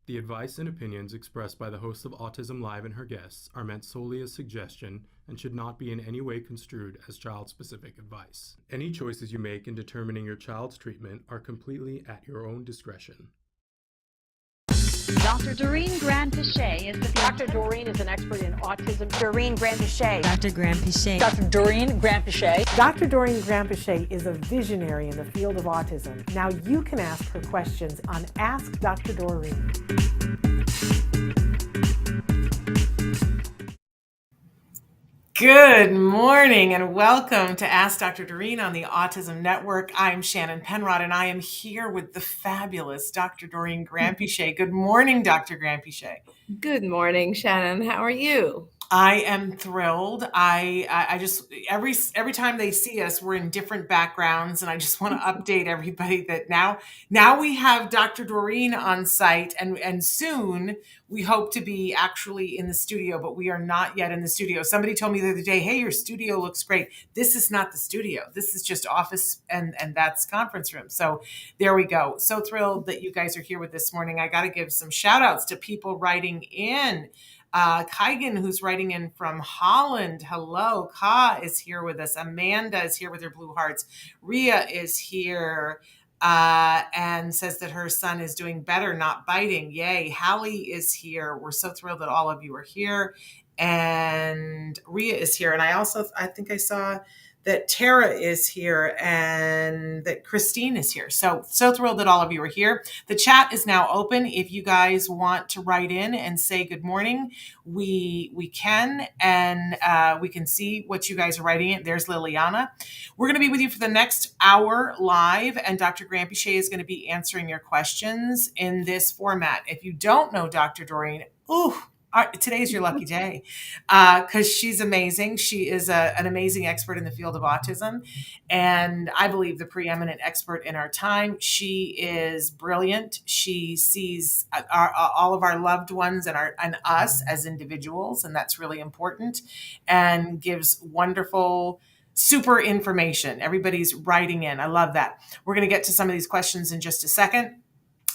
The advice and opinions expressed by the host of Autism Live and her guests are meant solely as suggestion and should not be in any way construed as child-specific advice. Any choices you make in determining your child's treatment are completely at your own discretion. Dr. Doreen Granpeesheh is the Dr. Doreen is an expert in autism. Doreen Granpeesheh. Dr. Granpeesheh. Dr. Doreen Granpeesheh. Dr. Doreen Granpeesheh is a visionary in the field of autism. Now you can ask her questions on Ask Dr. Doreen. Good morning and welcome to Ask Dr. Doreen on the Autism Network. I'm Shannon Penrod and I am here with the fabulous Dr. Doreen Granpeesheh. Good morning, Dr. Granpeesheh. Good morning, Shannon. How are you? I am thrilled. I just every time they see us, we're in different backgrounds, and I just want to update everybody that now we have Dr. Doreen on site, and soon we hope to be actually in the studio, but we are not yet in the studio. Somebody told me the other day, "Hey, your studio looks great." This is not the studio. This is just office and that's conference room. So there we go. So thrilled that you guys are here with this morning. I got to give some shout outs to people writing in. Kaigan, who's writing in from Holland. Hello. Ka is here with us. Amanda is here with her blue hearts. Ria is here and says that her son is doing better, not biting. Yay. Hallie is here. We're so thrilled that all of you are here. And Ria is here. And I think I saw that Tara is here and that Christine is here. So thrilled that all of you are here. The chat is now open. If you guys want to write in and say good morning, we can, and we can see what you guys are writing in. There's Liliana. We're going to be with you for the next hour live, and Dr. Granpeesheh is going to be answering your questions in this format. If you don't know Dr. Doreen, today's your lucky day because she's amazing. She is an amazing expert in the field of autism, and I believe the preeminent expert in our time. She is brilliant. She sees all of our loved ones and us as individuals, and that's really important, and gives wonderful super information. Everybody's writing in. I love that. We're going to get to some of these questions in just a second.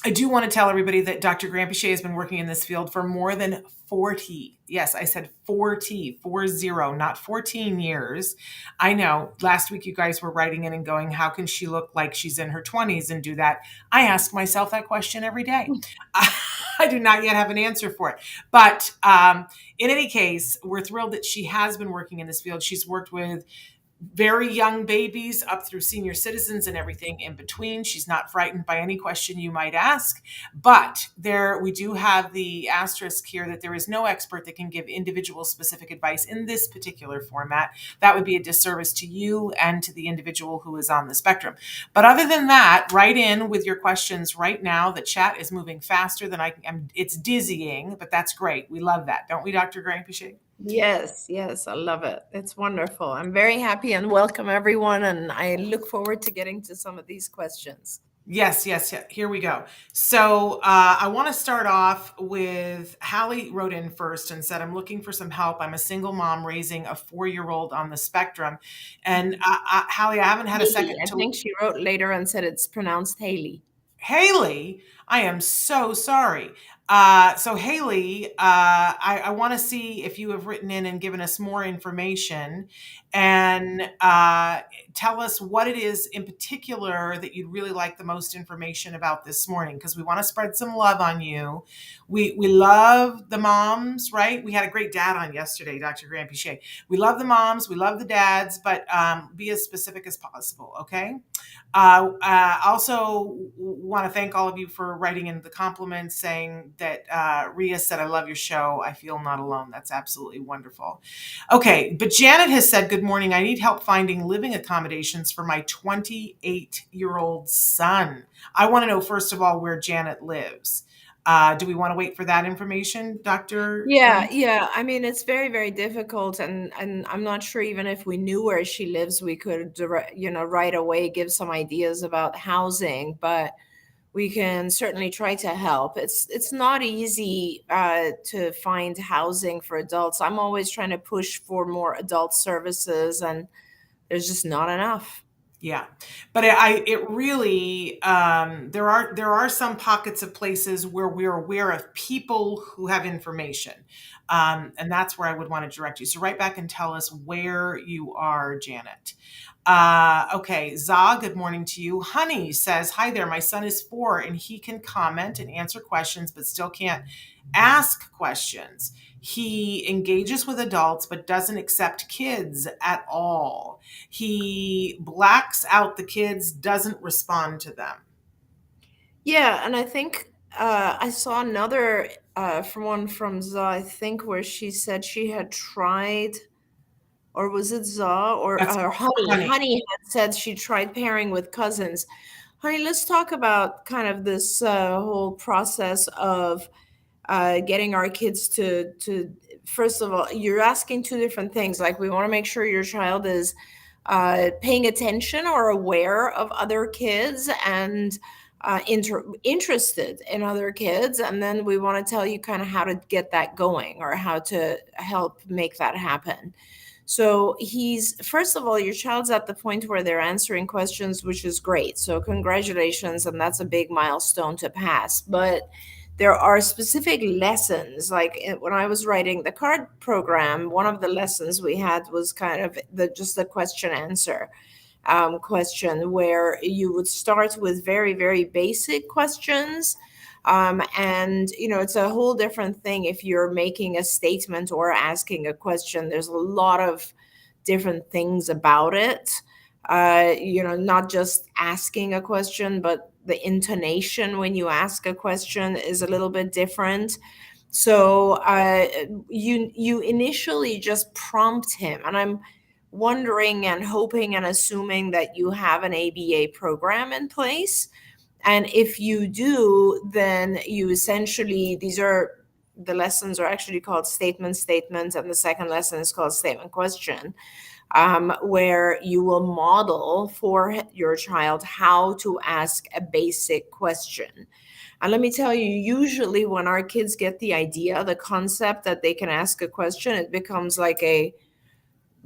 I do want to tell everybody that Dr. Granpeesheh has been working in this field for more than 40. Yes, I said 40, not 14 years. I know last week you guys were writing in and going, how can she look like she's in her 20s and do that? I ask myself that question every day. I do not yet have an answer for it. But in any case, we're thrilled that she has been working in this field. She's worked with very young babies up through senior citizens and everything in between. She's not frightened by any question you might ask, but we do have the asterisk here that there is no expert that can give individual specific advice in this particular format. That would be a disservice to you and to the individual who is on the spectrum. But other than that, write in with your questions right now. The chat is moving faster than it's dizzying, but that's great. We love that. Don't we, Dr. Granpeesheh? Yes, I love it. It's wonderful. I'm very happy and welcome everyone. And I look forward to getting to some of these questions. Yes. Here we go. So I want to start off with Hallie wrote in first and said, I'm looking for some help. I'm a single mom raising a 4-year-old on the spectrum. And Hallie, I haven't had a second. I think she wrote later and said it's pronounced Haley. Haley, I am so sorry. So Haley, I want to see if you have written in and given us more information and tell us what it is in particular that you'd really like the most information about this morning, because we want to spread some love on you. We love the moms, right? We had a great dad on yesterday, Dr. Granpeesheh. We love the moms, we love the dads, but be as specific as possible, okay? Also want to thank all of you for writing in the compliments saying that Ria said, I love your show. I feel not alone. That's absolutely wonderful. Okay, but Janet has said, good morning. I need help finding living accommodations for my 28-year-old son. I want to know, first of all, where Janet lives. Do we want to wait for that information, Dr.? Yeah. I mean, it's very, very difficult. And I'm not sure even if we knew where she lives, we could, right away give some ideas about housing, but we can certainly try to help. It's not easy to find housing for adults. I'm always trying to push for more adult services, and there's just not enough. Yeah, but it really there are some pockets of places where we're aware of people who have information, and that's where I would want to direct you. So write back and tell us where you are, Janet. Okay, Za, good morning to you. Honey says, hi there, my son is 4 and he can comment and answer questions, but still can't ask questions. He engages with adults, but doesn't accept kids at all. He blacks out the kids, doesn't respond to them. Yeah, and I think I saw another from one from Za, I think, where she said she had tried, or was it Za or That's Honey? Honey. Honey had said she tried pairing with cousins. Honey, let's talk about kind of this whole process of getting our kids to first of all, you're asking two different things. Like, we want to make sure your child is paying attention or aware of other kids and interested in other kids, and then we want to tell you kind of how to get that going or how to help make that happen. So he's, first of all, your child's at the point where they're answering questions, which is great. So congratulations, and that's a big milestone to pass. But there are specific lessons. Like when I was writing the card program, one of the lessons we had was kind of just the question answer question, where you would start with very, very basic questions. And, it's a whole different thing if you're making a statement or asking a question. There's a lot of different things about it. Not just asking a question, but the intonation when you ask a question is a little bit different. So you initially just prompt him, and I'm wondering and hoping and assuming that you have an ABA program in place. And if you do, then you essentially, the lessons are actually called statements, and the second lesson is called statement question, where you will model for your child how to ask a basic question. And let me tell you, usually when our kids get the idea, the concept that they can ask a question, it becomes like a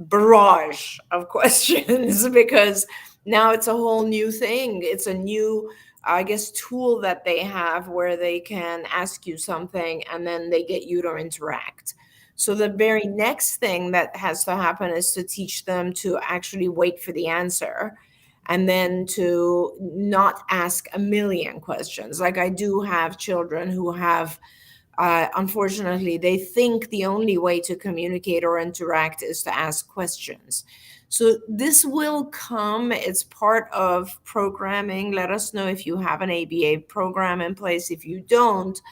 barrage of questions because now it's a whole new thing. It's a new, I guess, tool that they have where they can ask you something and then they get you to interact. So the very next thing that has to happen is to teach them to actually wait for the answer and then to not ask a million questions. Like, I do have children who have unfortunately, they think the only way to communicate or interact is to ask questions. So this will come. It's part of programming. Let us know if you have an ABA program in place. If you don't,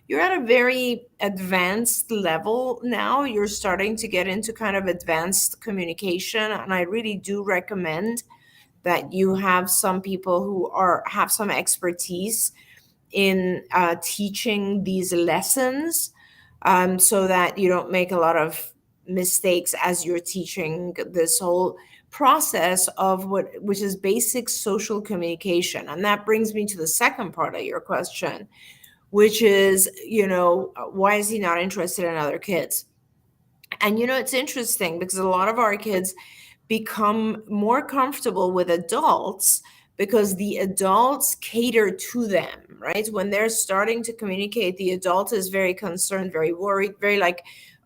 you're at a very advanced level now. You're starting to get into kind of advanced communication. And I really do recommend that you have some people who have some expertise in teaching these lessons, so that you don't make a lot of mistakes as you're teaching this whole process of which is basic social communication. And that brings me to the second part of your question, which is, why is he not interested in other kids? And, it's interesting because a lot of our kids become more comfortable with adults because the adults cater to them, right? When they're starting to communicate, the adult is very concerned, very worried, very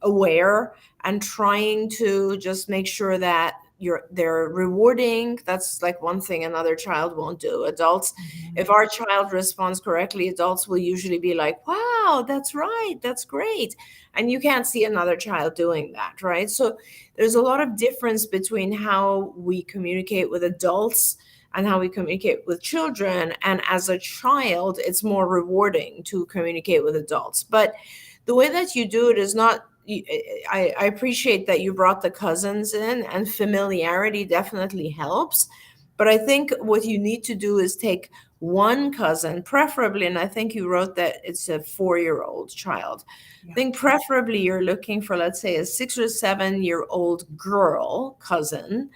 aware, and trying to just make sure that they're rewarding. That's like one thing another child won't do. Adults, if our child responds correctly, adults will usually be like, wow, that's right, that's great. And you can't see another child doing that, right? So there's a lot of difference between how we communicate with adults and how we communicate with children. And as a child, it's more rewarding to communicate with adults. But the way that you do it is not, I appreciate that you brought the cousins in, and familiarity definitely helps. But I think what you need to do is take one cousin, preferably, and I think you wrote that it's a 4-year-old child. Yeah. I think preferably you're looking for, let's say, a 6 or 7-year-old girl cousin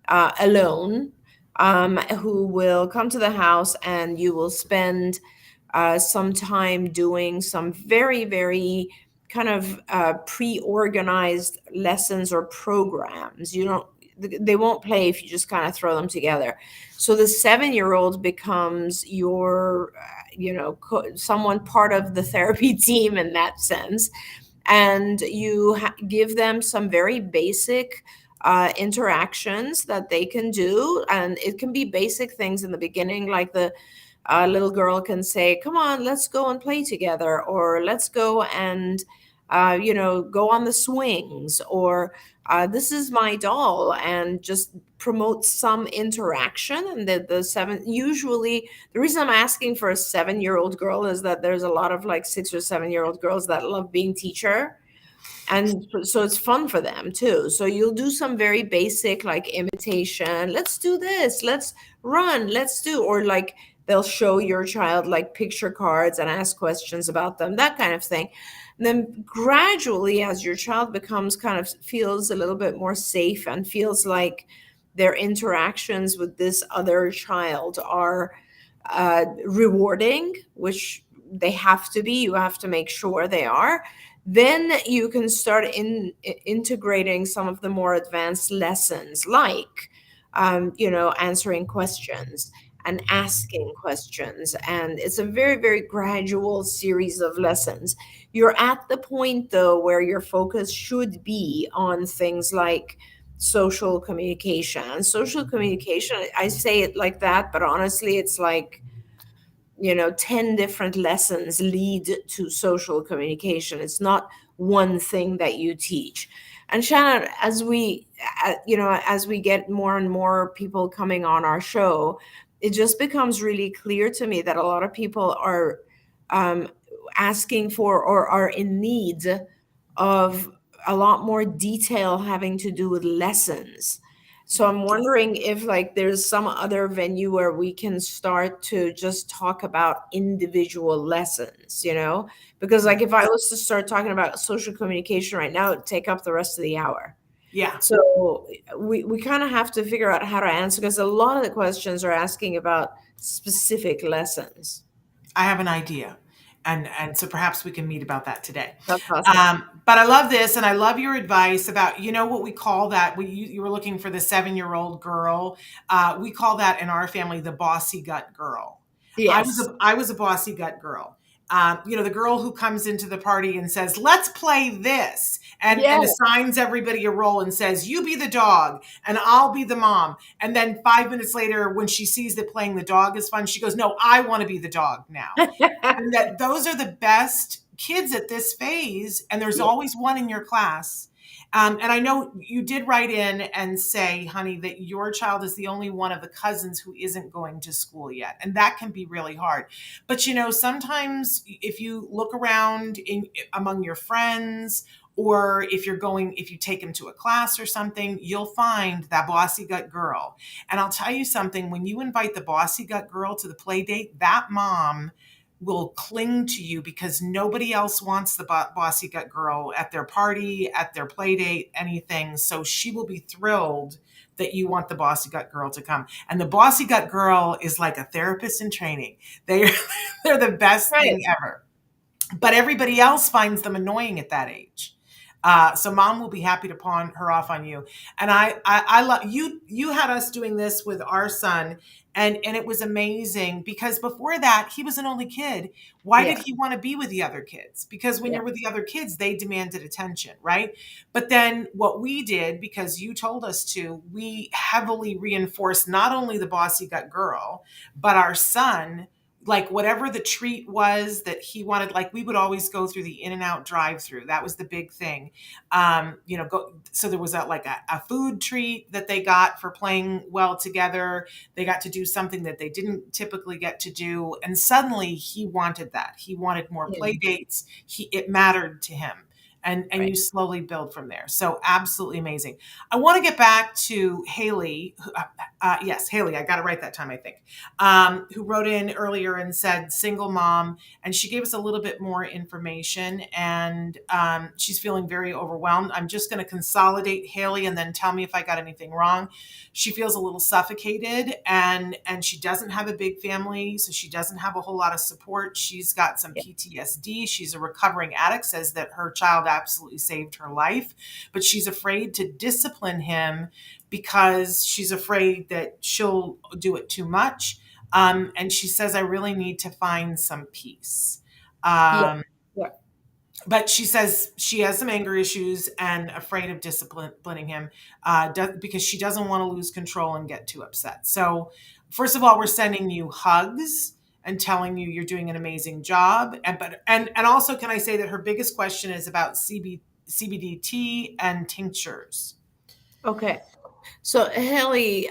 alone, who will come to the house, and you will spend some time doing some very, very kind of pre-organized lessons or programs. they won't play if you just kind of throw them together. So the 7-year-old becomes your, someone part of the therapy team in that sense. And you give them some very basic interactions that they can do. And it can be basic things in the beginning, like the little girl can say, come on, let's go and play together, or let's go and go on the swings, or this is my doll, and just promote some interaction. And usually the reason I'm asking for a 7-year-old girl is that there's a lot of like 6 or 7-year-old girls that love being teacher. And so it's fun for them too. So you'll do some very basic like imitation. Let's do this. Let's run. Let's do, or like they'll show your child like picture cards and ask questions about them, that kind of thing. And then gradually, as your child feels a little bit more safe and feels like their interactions with this other child are rewarding, which they have to be, you have to make sure they are, then you can start integrating some of the more advanced lessons, like, answering questions and asking questions. And it's a very, very gradual series of lessons. You're at the point, though, where your focus should be on things like social communication. Social communication, I say it like that, but honestly, it's like, 10 different lessons lead to social communication. It's not one thing that you teach. And Shannon, as we get more and more people coming on our show, it just becomes really clear to me that a lot of people are asking for or are in need of a lot more detail having to do with lessons. So I'm wondering if like there's some other venue where we can start to just talk about individual lessons, because like if I was to start talking about social communication right now, it'd take up the rest of the hour. Yeah. So we kind of have to figure out how to answer, because a lot of the questions are asking about specific lessons. I have an idea. And so perhaps we can meet about that today. That's awesome. But I love this, and I love your advice about, what we call that. You were looking for the 7-year-old girl. We call that in our family the bossy gut girl. Yes. I was a bossy gut girl. The girl who comes into the party and says, let's play this, and assigns everybody a role and says, you be the dog and I'll be the mom. And then 5 minutes later, when she sees that playing the dog is fun, she goes, no, I want to be the dog now. And that those are the best kids at this phase. And there's always one in your class. And I know you did write in and say, honey, that your child is the only one of the cousins who isn't going to school yet. And that can be really hard. But, sometimes if you look around among your friends, or if you take them to a class or something, you'll find that bossy gut girl. And I'll tell you something, when you invite the bossy gut girl to the play date, that mom will cling to you because nobody else wants the bossy gut girl at their party, at their play date, anything. So she will be thrilled that you want the bossy gut girl to come. And the bossy gut girl is like a therapist in training. They're the best thing ever. But everybody else finds them annoying at that age. So mom will be happy to pawn her off on you. And I love you. You had us doing this with our son, and it was amazing because before that he was an only kid. Why did he want to be with the other kids? Because when you're with the other kids, they demanded attention, right? But then what we did, because you told us to, we heavily reinforced not only the bossy gut girl, but our son. Like whatever the treat was that he wanted, like we would always go through the In-N-Out drive-through. That was the big thing. So there was a food treat that they got for playing well together. They got to do something that they didn't typically get to do. And suddenly he wanted that. He wanted more play dates. It mattered to him. And you slowly build from there. So absolutely amazing. I want to get back to Haley. Yes, Haley, I got it right that time, I think, who wrote in earlier and said single mom. And she gave us a little bit more information. And she's feeling very overwhelmed. I'm just going to consolidate Haley and then tell me if I got anything wrong. She feels a little suffocated and she doesn't have a big family. So she doesn't have a whole lot of support. She's got some PTSD. She's a recovering addict, says that her child absolutely saved her life, but she's afraid to discipline him because she's afraid that she'll do it too much. And she says, I really need to find some peace. Yeah. Yeah. But she says she has some anger issues and afraid of disciplining him because she doesn't want to lose control and get too upset. So first of all, we're sending you hugs and telling you you're doing an amazing job. And also, can I say that her biggest question is about CBD T and tinctures. Okay. So Haley,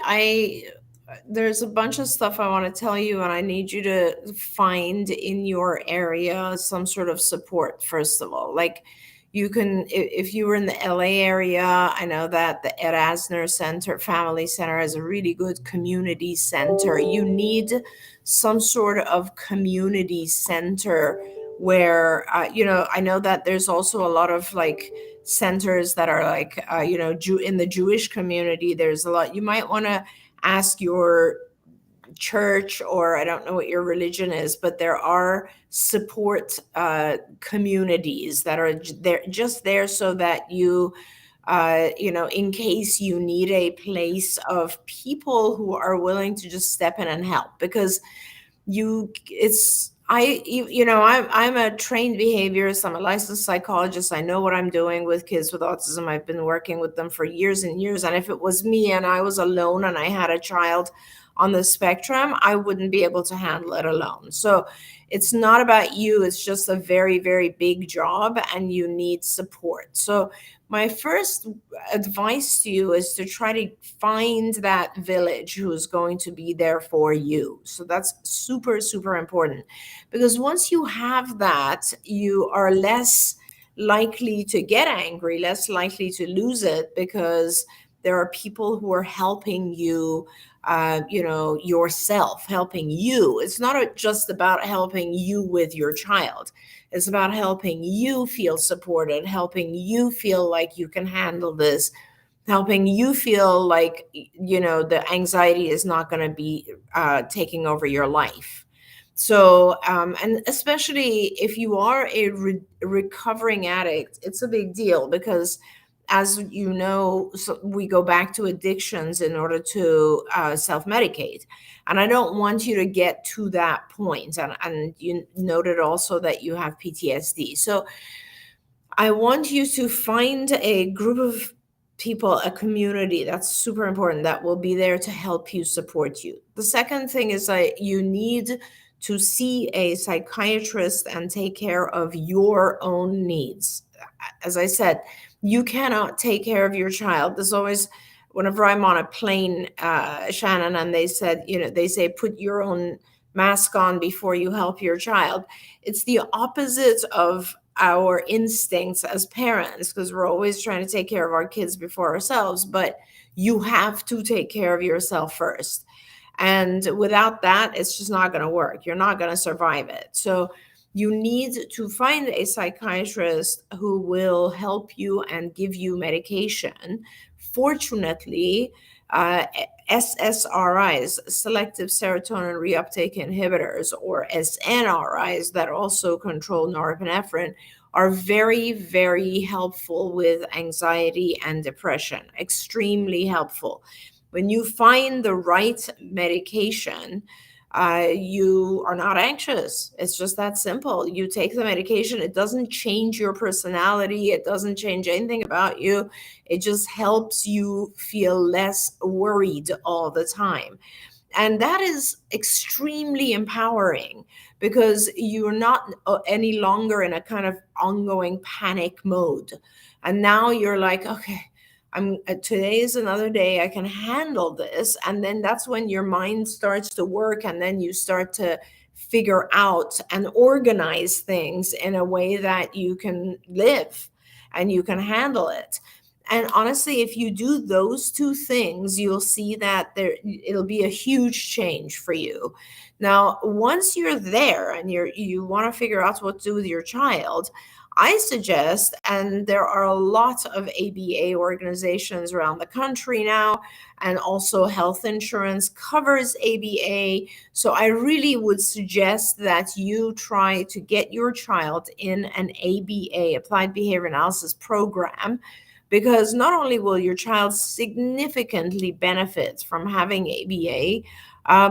there's a bunch of stuff I want to tell you, and I need you to find in your area some sort of support, first of all. Like, you can, if you were in the LA area, I know that the Ed Asner Center, Family Center, is a really good community center. You need some sort of community center where, I know that there's also a lot of like centers that are like, in the Jewish community, there's a lot. You might want to ask your church, or I don't know what your religion is, but there are support communities that are there so that you, in case you need a place of people who are willing to just step in and help, because I'm a trained behaviorist. I'm a licensed psychologist. I know what I'm doing with kids with autism. I've been working with them for years and years. And if it was me and I was alone and I had a child on the spectrum, I wouldn't be able to handle it alone. So it's not about you. It's just a very, very big job and you need support. So my first advice to you is to try to find that village who's going to be there for you. So that's super, super important, because once you have that, you are less likely to get angry, less likely to lose it, because there are people who are helping you, yourself, helping you. It's not just about helping you with your child. It's about helping you feel supported, helping you feel like you can handle this, helping you feel like, the anxiety is not going to be taking over your life. So, and especially if you are a recovering addict, it's a big deal, because as you know, so we go back to addictions in order to self-medicate. And I don't want you to get to that point. And you noted also that you have PTSD. So I want you to find a group of people, a community that's super important, that will be there to help you, support you. The second thing is that you need to see a psychiatrist and take care of your own needs. As I said, you cannot take care of your child. There's always, whenever I'm on a plane, Shannon, and they say, put your own mask on before you help your child. It's the opposite of our instincts as parents, because we're always trying to take care of our kids before ourselves, but you have to take care of yourself first. And without that, it's just not going to work. You're not going to survive it. So you need to find a psychiatrist who will help you and give you medication. Fortunately, SSRIs, selective serotonin reuptake inhibitors, or SNRIs, that also control norepinephrine, are very, very helpful with anxiety and depression. Extremely helpful. When you find the right medication, you are not anxious. It's just that simple. You take the medication. It doesn't change your personality. It doesn't change anything about you. It just helps you feel less worried all the time. And that is extremely empowering, because you're not any longer in a kind of ongoing panic mode. And now you're like, okay, today is another day, I can handle this. And then that's when your mind starts to work, and then you start to figure out and organize things in a way that you can live and you can handle it. And honestly, if you do those two things, you'll see that it'll be a huge change for you. Now, once you're there and you want to figure out what to do with your child, I suggest, and there are a lot of ABA organizations around the country now, and also health insurance covers ABA. So I really would suggest that you try to get your child in an ABA, Applied Behavior Analysis program, because not only will your child significantly benefit from having ABA,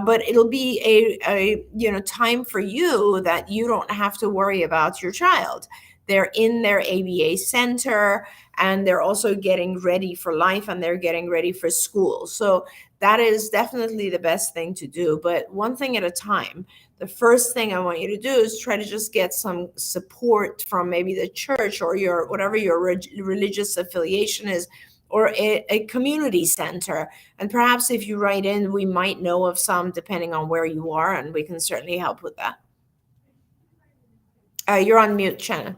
but it'll be a time for you that you don't have to worry about your child. They're in their ABA center, and they're also getting ready for life, and they're getting ready for school. So that is definitely the best thing to do, but one thing at a time. The first thing I want you to do is try to just get some support from maybe the church or your whatever your religious affiliation is, or a community center. And perhaps if you write in, we might know of some depending on where you are, and we can certainly help with that. You're on mute, Shannon.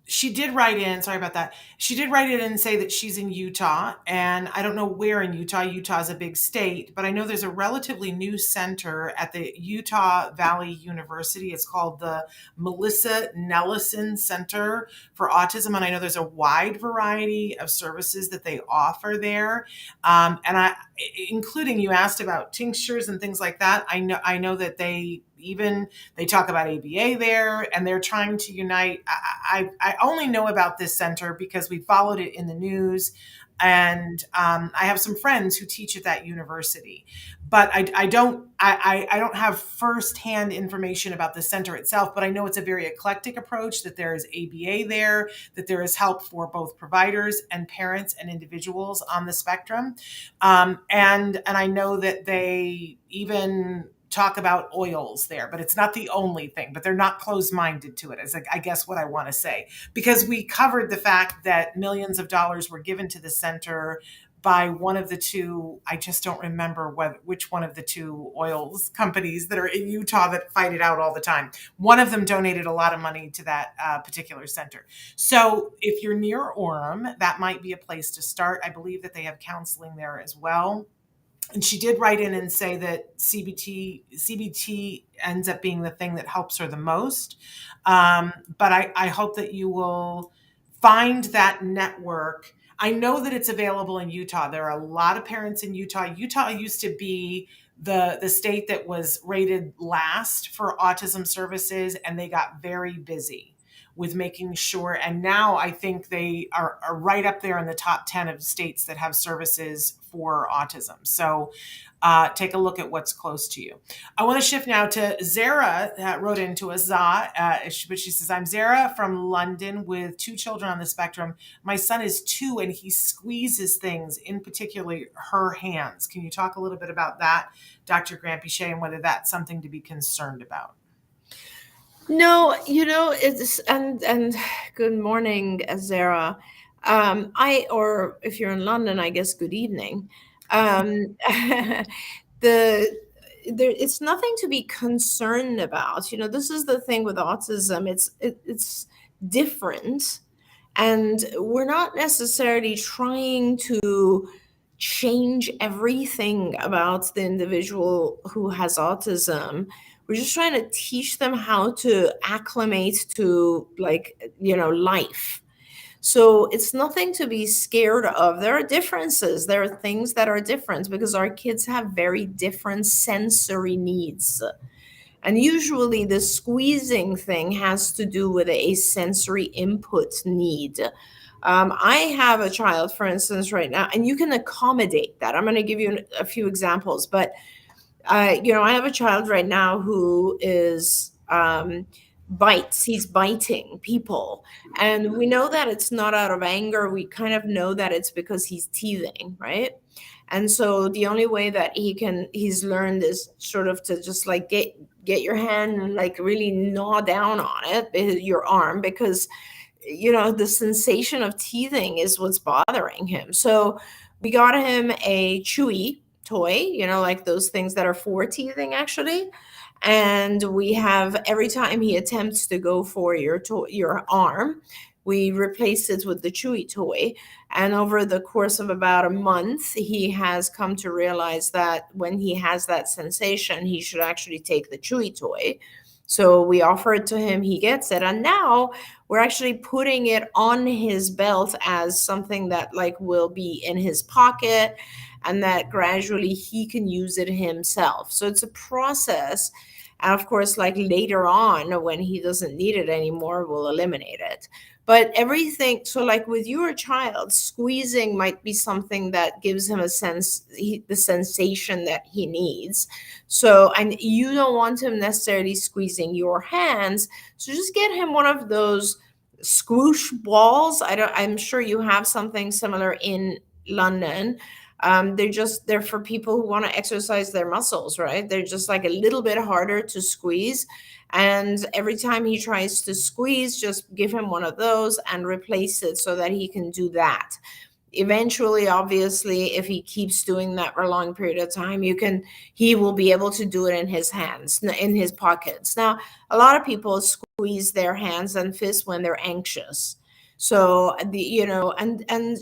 She did write in, sorry about that. She did write in and say that she's in Utah, and I don't know where in Utah. Utah is a big state, but I know there's a relatively new center at the Utah Valley University. It's called the Melissa Nellison Center for Autism, and I know there's a wide variety of services that they offer there. And including, you asked about tinctures and things like that. I know that they talk about ABA there, and they're trying to unite. I only know about this center because we followed it in the news, and I have some friends who teach at that university, but I don't have firsthand information about the center itself, but I know it's a very eclectic approach, that there is ABA there, that there is help for both providers and parents and individuals on the spectrum. And I know that they even talk about oils there, but it's not the only thing, but they're not closed-minded to it, is I guess what I want to say, because we covered the fact that millions of dollars were given to the center by one of the two, I just don't remember which one of the two oils companies that are in Utah that fight it out all the time. One of them donated a lot of money to that particular center. So if you're near Orem, that might be a place to start. I believe that they have counseling there as well. And she did write in and say that CBT ends up being the thing that helps her the most. But I hope that you will find that network. I know that it's available in Utah. There are a lot of parents in Utah. Utah used to be the state that was rated last for autism services, and they got very busy with making sure. And now I think they are right up there in the top 10 of states that have services for autism. So take a look at what's close to you. I want to shift now to Zara, that wrote into us, but she says, I'm Zara from London with 2 children on the spectrum. My son is 2 and he squeezes things, in particular her hands. Can you talk a little bit about that, Dr. Granpeesheh, and whether that's something to be concerned about? No, it's and good morning, Zara. Or if you're in London, I guess good evening. It's nothing to be concerned about. This is the thing with autism. It's different, and we're not necessarily trying to change everything about the individual who has autism. We're just trying to teach them how to acclimate to life. So it's nothing to be scared of. There are differences. There are things that are different because our kids have very different sensory needs. And usually the squeezing thing has to do with a sensory input need. I have a child, for instance, right now, and you can accommodate that. I'm going to give you a few examples, but I have a child right now who is bites. He's biting people. And we know that it's not out of anger. We kind of know that it's because he's teething, right? And so the only way that he's learned is sort of to just like get your hand and like really gnaw down on it, your arm, because, the sensation of teething is what's bothering him. So we got him a chewy toy, like those things that are for teething actually. And we have, every time he attempts to go for your arm, we replace it with the chewy toy. And over the course of about a month, he has come to realize that when he has that sensation, he should actually take the chewy toy. So we offer it to him, he gets it. And now we're actually putting it on his belt as something that will be in his pocket, and that gradually he can use it himself. So it's a process. And of course, later on, when he doesn't need it anymore, we'll eliminate it. But everything, so like with your child, squeezing might be something that gives him a sense, the sensation that he needs. So, and you don't want him necessarily squeezing your hands. So just get him one of those squoosh balls. I'm sure you have something similar in London. They're for people who want to exercise their muscles, right? They're just like a little bit harder to squeeze. And every time he tries to squeeze, just give him one of those and replace it so that he can do that. Eventually, obviously, if he keeps doing that for a long period of time, he will be able to do it in his hands, in his pockets. Now, a lot of people squeeze their hands and fists when they're anxious. So and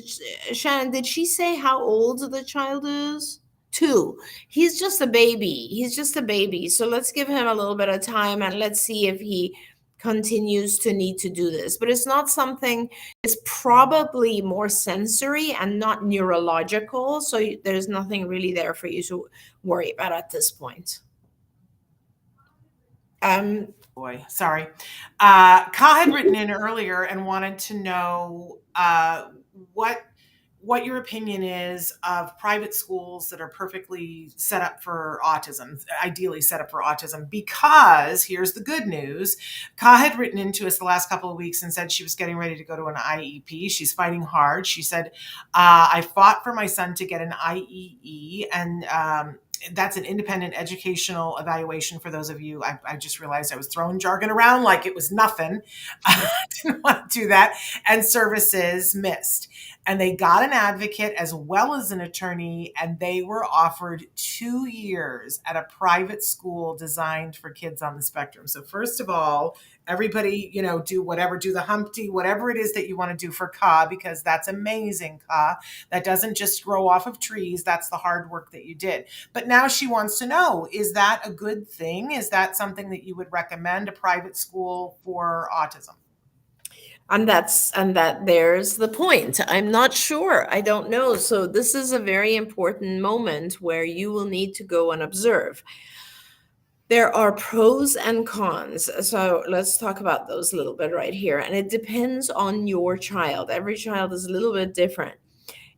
Shannon, did she say how old the child is? 2. He's just a baby. So let's give him a little bit of time and let's see if he continues to need to do this. But it's not something, it's probably more sensory and not neurological. So there's nothing really there for you to worry about at this point. Boy, sorry. Ka had written in earlier and wanted to know what your opinion is of private schools that are perfectly set up for autism, ideally set up for autism, because here's the good news. Ka had written into us the last couple of weeks and said she was getting ready to go to an IEP. She's fighting hard. She said, I fought for my son to get an IEE, and that's an independent educational evaluation for those of you. I just realized I was throwing jargon around like it was nothing. I didn't want to do that. And services missed. And they got an advocate as well as an attorney, and they were offered 2 years at a private school designed for kids on the spectrum. So first of all, everybody, do the Humpty, whatever it is that you want to do for Ka, because that's amazing, Ka. That doesn't just grow off of trees. That's the hard work that you did. But now she wants to know, is that a good thing? Is that something that you would recommend, a private school for autism? And there's the point. I'm not sure. I don't know. So this is a very important moment where you will need to go and observe. There are pros and cons. So let's talk about those a little bit right here. And it depends on your child. Every child is a little bit different.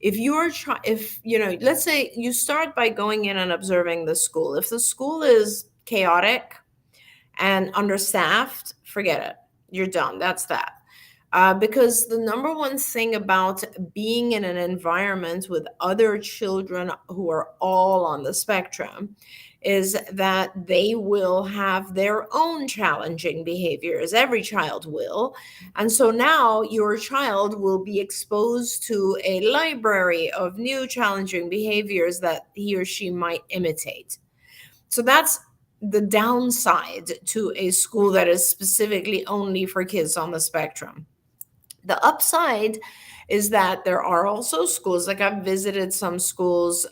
Let's say you start by going in and observing the school. If the school is chaotic and understaffed, forget it. You're done. That's that. Because the number one thing about being in an environment with other children who are all on the spectrum is that they will have their own challenging behaviors. Every child will. And so now your child will be exposed to a library of new challenging behaviors that he or she might imitate. So that's the downside to a school that is specifically only for kids on the spectrum. The upside is that there are also schools, like I've visited some schools.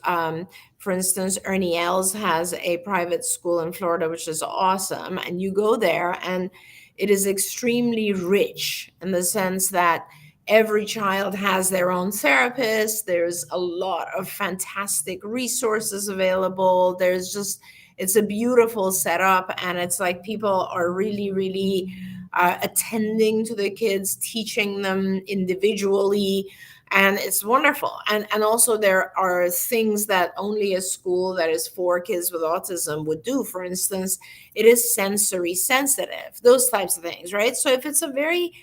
For instance, Ernie Els has a private school in Florida, which is awesome. And you go there and it is extremely rich in the sense that every child has their own therapist. There's a lot of fantastic resources available. It's a beautiful setup. And it's like people are really, really attending to the kids, teaching them individually, and it's wonderful. And also there are things that only a school that is for kids with autism would do. For instance, it is sensory sensitive, those types of things, right? So if it's a very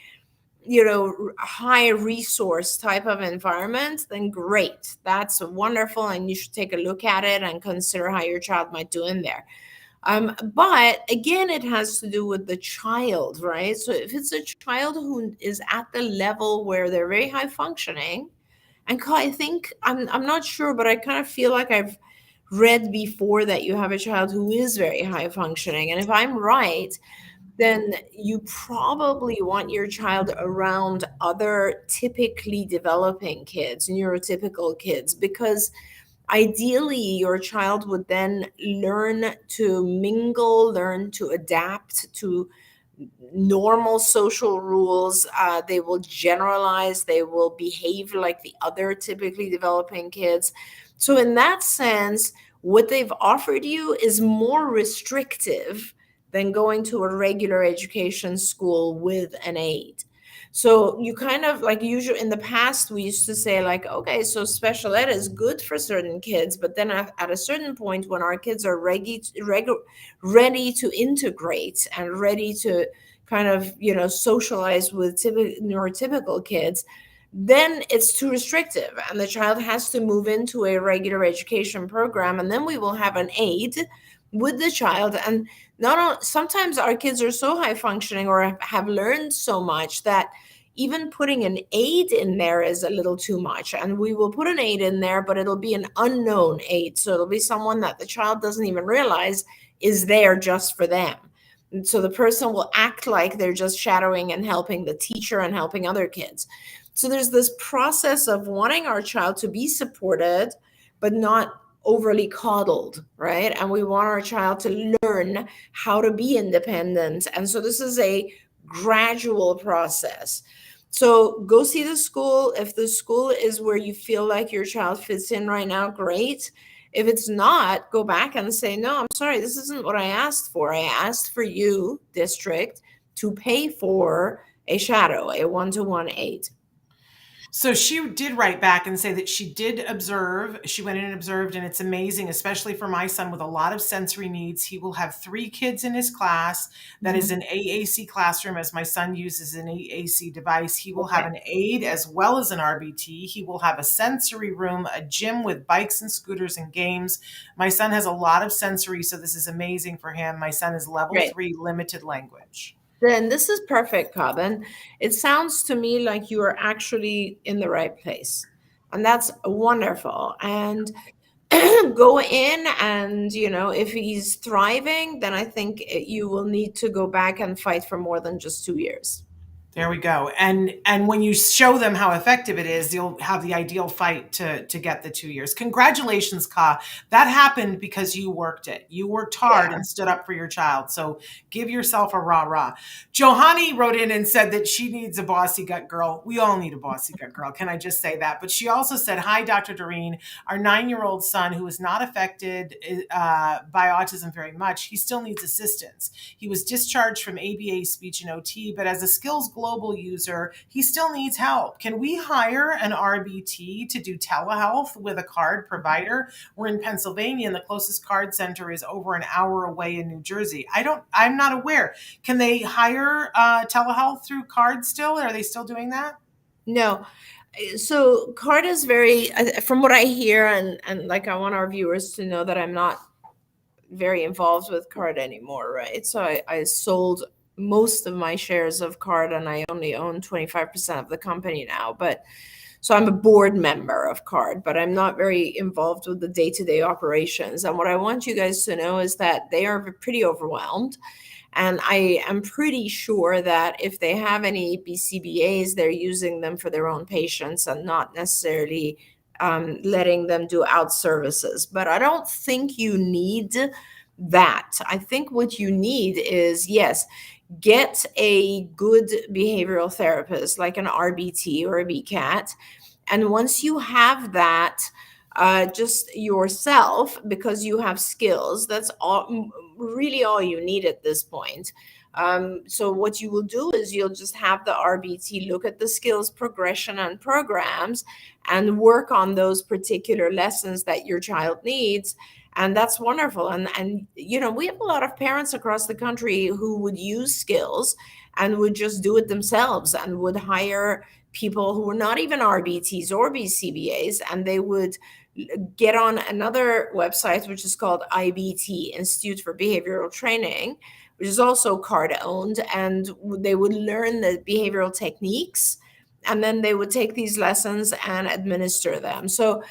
high resource type of environment, then great, that's wonderful, and you should take a look at it and consider how your child might do in there. But again, it has to do with the child, right? So if it's a child who is at the level where they're very high functioning, and I think, I'm not sure, but I kind of feel like I've read before that you have a child who is very high functioning. And if I'm right, then you probably want your child around other typically developing kids, neurotypical kids, because ideally your child would then learn to mingle, learn to adapt to normal social rules. They will generalize, they will behave like the other typically developing kids. So in that sense, what they've offered you is more restrictive than going to a regular education school with an aid. So you kind of like, usually in the past, we used to say like, okay, so special ed is good for certain kids, but then at a certain point when our kids are ready to integrate and ready to kind of, socialize with neurotypical kids, then it's too restrictive and the child has to move into a regular education program, and then we will have an aid with the child. And sometimes our kids are so high functioning or have learned so much that even putting an aid in there is a little too much, and we will put an aid in there, but it'll be an unknown aid, so it'll be someone that the child doesn't even realize is there just for them. And so the person will act like they're just shadowing and helping the teacher and helping other kids. So there's this process of wanting our child to be supported, but not overly coddled, right? And we want our child to learn how to be independent. And so this is a gradual process. So go see the school. If the school is where you feel like your child fits in right now, great. If it's not, go back and say, no, I'm sorry, this isn't what I asked for. I asked for you, district, to pay for a shadow, a one-to-one aid. So she did write back and say that she did observe. She went in and observed, and it's amazing, especially for my son with a lot of sensory needs. He will have 3 kids in his class. That is an AAC classroom, as my son uses an AAC device. He will have an aid as well as an RBT. He will have a sensory room, a gym with bikes and scooters and games. My son has a lot of sensory, so this is amazing for him. My son is level 3 limited language. Then this is perfect, Colton. It sounds to me like you are actually in the right place. And that's wonderful. And go in and, if he's thriving, then I think you will need to go back and fight for more than just 2 years. There we go. And when you show them how effective it is, you'll have the ideal fight to get the 2 years. Congratulations, Ka. That happened because you worked it. You worked hard and stood up for your child. So give yourself a rah-rah. Johanny wrote in and said that she needs a bossy gut girl. We all need a bossy gut girl. Can I just say that? But she also said, hi, Dr. Doreen. Our 9-year-old son, who is not affected by autism very much, he still needs assistance. He was discharged from ABA speech and OT, but as a SkillsGlobal user, he still needs help. Can we hire an RBT to do telehealth with a card provider? We're in Pennsylvania, and the closest card center is over an hour away in New Jersey. I'm not aware. Can they hire telehealth through card still? Are they still doing that? No. So card is very, from what I hear, and like I want our viewers to know that I'm not very involved with card anymore, right? So I sold most of my shares of card, and I only own 25% of the company now. But so I'm a board member of card, but I'm not very involved with the day-to-day operations. And what I want you guys to know is that they are pretty overwhelmed. And I am pretty sure that if they have any BCBAs, they're using them for their own patients and not necessarily letting them do out services. But I don't think you need that. I think what you need is, yes, get a good behavioral therapist like an RBT or a BCAT. And once you have that, just yourself, because you have skills, that's really all you need at this point. So what you will do is you'll just have the RBT look at the skills progression and programs and work on those particular lessons that your child needs. And that's wonderful. And we have a lot of parents across the country who would use skills and would just do it themselves and would hire people who were not even RBTs or BCBAs, and they would get on another website, which is called IBT, Institute for Behavioral Training, which is also card owned, and they would learn the behavioral techniques, and then they would take these lessons and administer them. So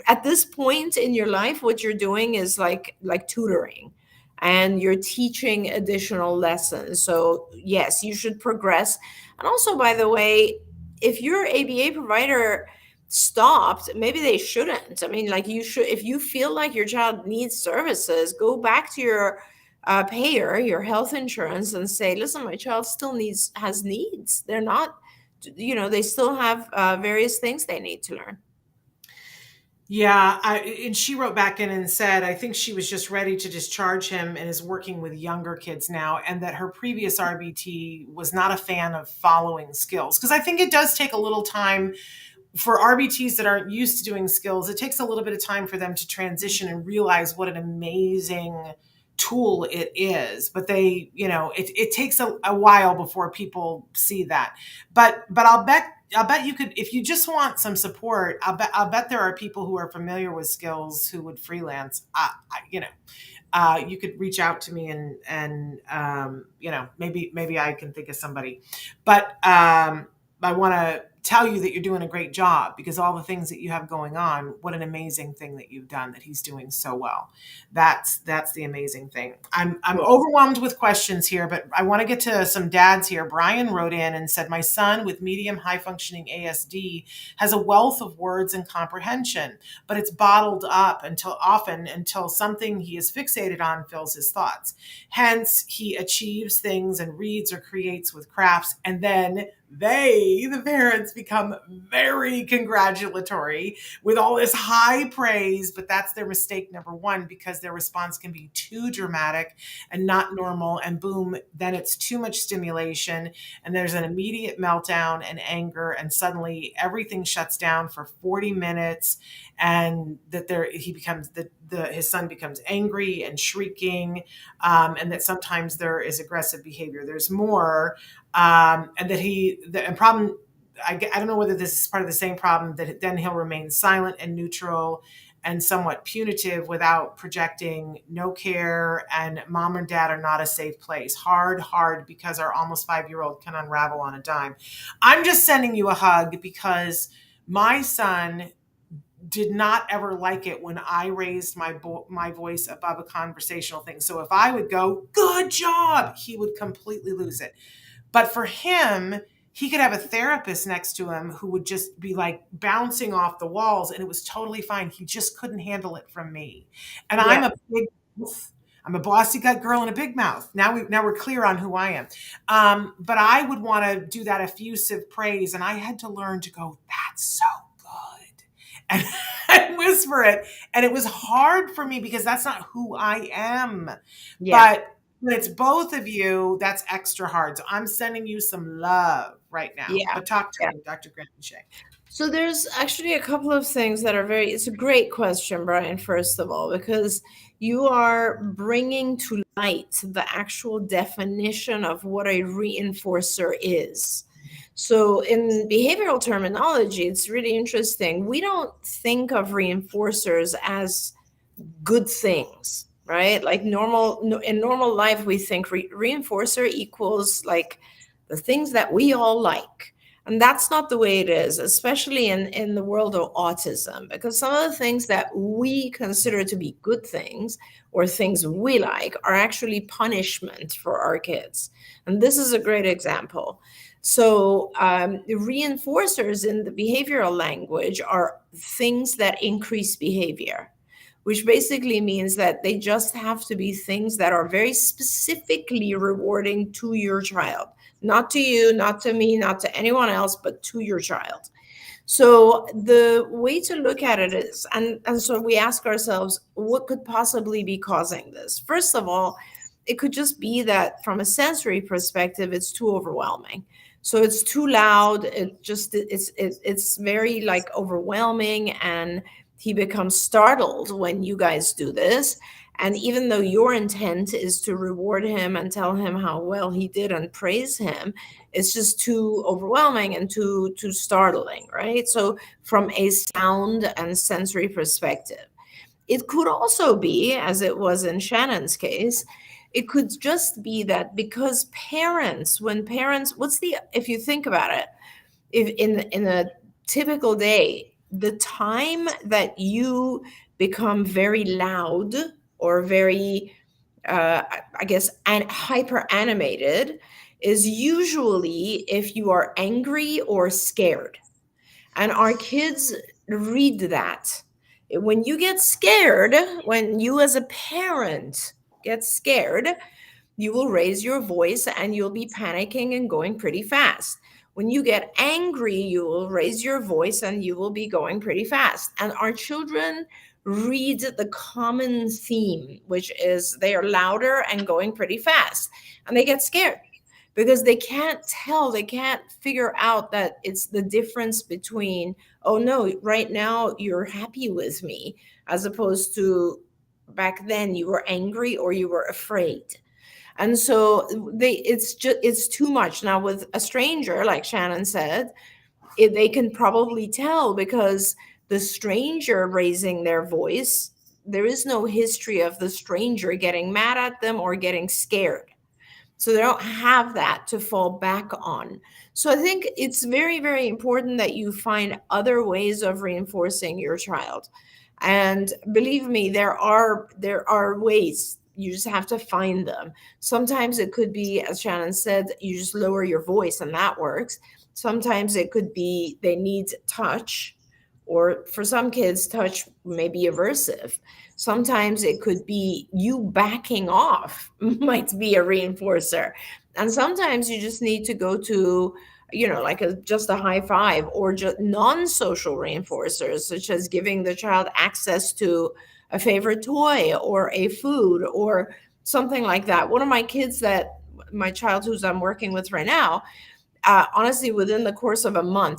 at this point in your life, what you're doing is like tutoring, and you're teaching additional lessons. So yes, you should progress. And also, by the way, if your ABA provider stopped, maybe they shouldn't. I mean, like, you should, if you feel like your child needs services, go back to your payer, your health insurance, and say, listen, my child still has needs. They're not, they still have various things they need to learn. Yeah, and she wrote back in and said, I think she was just ready to discharge him and is working with younger kids now, and that her previous RBT was not a fan of following skills. Because I think it does take a little time for RBTs that aren't used to doing skills. It takes a little bit of time for them to transition and realize what an amazing tool it is. But they, it takes a while before people see that. But I'll bet you could, if you just want some support, I'll bet there are people who are familiar with skills who would freelance. You could reach out to me and maybe I can think of somebody. But I want to tell you that you're doing a great job, because all the things that you have going on, what an amazing thing that you've done, that he's doing so well. That's the amazing thing. I'm overwhelmed with questions here, but I want to get to some dads here. Brian wrote in and said, my son with medium high functioning ASD has a wealth of words and comprehension, but it's bottled up until something he is fixated on fills his thoughts. Hence, he achieves things and reads or creates with crafts, and then the parents, become very congratulatory with all this high praise, but that's their mistake number one, because their response can be too dramatic and not normal, and boom, then it's too much stimulation, and there's an immediate meltdown and anger, and suddenly everything shuts down for 40 minutes, and that his son becomes angry and shrieking, and that sometimes there is aggressive behavior. There's more. And that problem, I don't know whether this is part of the same problem, that then he'll remain silent and neutral and somewhat punitive without projecting no care, and mom and dad are not a safe place. Hard, because our almost 5-year-old can unravel on a dime. I'm just sending you a hug, because my son did not ever like it when I raised my voice above a conversational thing. So if I would go, good job, he would completely lose it. But for him, he could have a therapist next to him who would just be like bouncing off the walls, and it was totally fine. He just couldn't handle it from me. And yeah. I'm a bossy gut girl and a big mouth. Now we're clear on who I am. But I would want to do that effusive praise, and I had to learn to go, that's so good, and whisper it. And it was hard for me, because that's not who I am. Yeah. But when it's both of you, that's extra hard. So I'm sending you some love right now. Yeah. But talk to me, Dr. Granpeesheh. So there's actually a couple of things that are it's a great question, Brian, first of all, because you are bringing to light the actual definition of what a reinforcer is. So in behavioral terminology, it's really interesting. We don't think of reinforcers as good things. Right? Like in normal life, we think reinforcer equals like the things that we all like. And that's not the way it is, especially in the world of autism, because some of the things that we consider to be good things or things we like are actually punishment for our kids. And this is a great example. So reinforcers in the behavioral language are things that increase behavior, which basically means that they just have to be things that are very specifically rewarding to your child, not to you, not to me, not to anyone else, but to your child. So the way to look at it is, and so we ask ourselves, what could possibly be causing this? First of all, it could just be that from a sensory perspective, it's too overwhelming. So it's too loud. It's very like overwhelming, and he becomes startled when you guys do this. And even though your intent is to reward him and tell him how well he did and praise him, it's just too overwhelming and too startling, right? So from a sound and sensory perspective, it could also be, as it was in Shannon's case, it could just be that because if you think about it, if in a typical day, the time that you become very loud or very, hyper animated is usually if you are angry or scared. And our kids read that. When you get scared, when you as a parent get scared, you will raise your voice and you'll be panicking and going pretty fast. When you get angry, you will raise your voice and you will be going pretty fast. And our children read the common theme, which is they are louder and going pretty fast. And they get scared because they can't tell, they can't figure out that it's the difference between, oh no, right now you're happy with me, as opposed to back then you were angry or you were afraid. And so it's too much. Now with a stranger, like Shannon said, they can probably tell because the stranger raising their voice, there is no history of the stranger getting mad at them or getting scared. So they don't have that to fall back on. So I think it's very, very important that you find other ways of reinforcing your child. And believe me, there are ways. You just have to find them. Sometimes it could be, as Shannon said, you just lower your voice and that works. Sometimes it could be they need touch, or for some kids, touch may be aversive. Sometimes it could be you backing off might be a reinforcer. And sometimes you just need to go to, like just a high five, or just non-social reinforcers, such as giving the child access to a favorite toy or a food or something like that. One of my kids my child who's I'm working with right now, honestly, within the course of